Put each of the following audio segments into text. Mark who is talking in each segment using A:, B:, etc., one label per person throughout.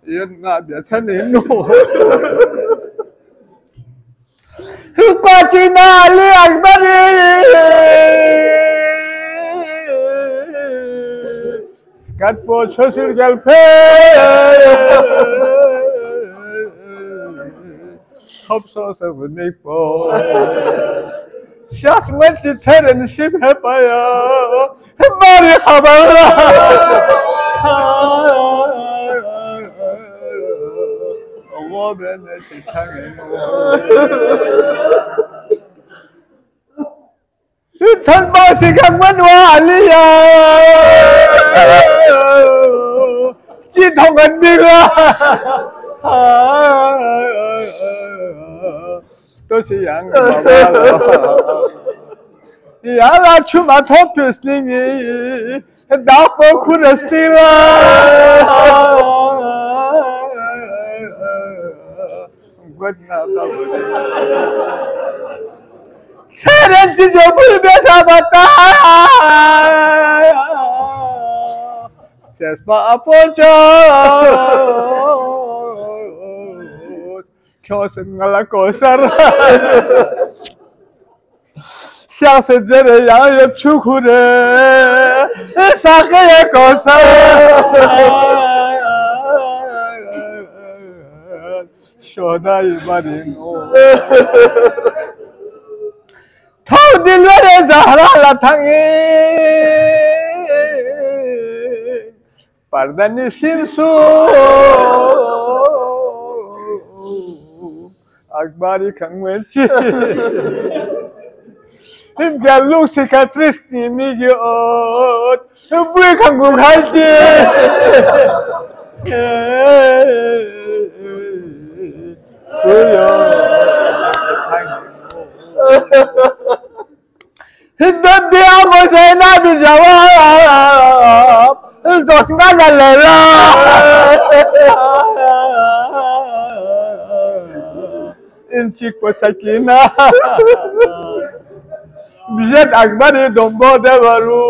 A: ينقى بيسنينو قاتنا لأكبري سكت بوشو سرقل في خبصو سفنيك بو شخص وانت ترن شبه بايا ماري خبر الله بنا تتحقن تنباسي كمن وعليا جيتهم النيرا توشي يانغ بابا يا لا تشوما توبسليني داكو كورستيلا قدنا بابا سرنج جبل بسابتا چشما اپوچو کیاسنگلا کوسر شخص جره یاب چوکوره ساقه کوسر شودای مارینو تو دلور زهرا لطنگی پردن شیرسو اکباری کنگوچی این گلو سیکاتریس نیمیگی اوت بوی کنگو خالچی هندن دیا مجھے نہ بھی جواب دکھنا نہ لینا انچی کو سکینہ بیشت اکبری دنبو دیورو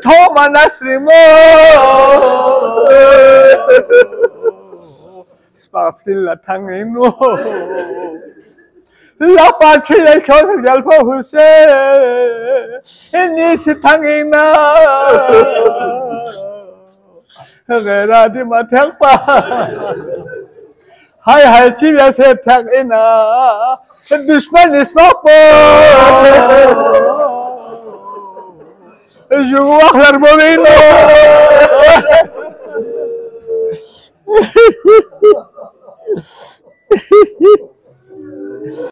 A: تو مناسریمو سپاسکیلا تنگینو لا پاچی کھوس گلپو ہوسے نیس تنگینا غیرہ دی متھک پا ہائے ہائے چیلے سے تھکینا دشمن اسماق پو جو اخلر مومینو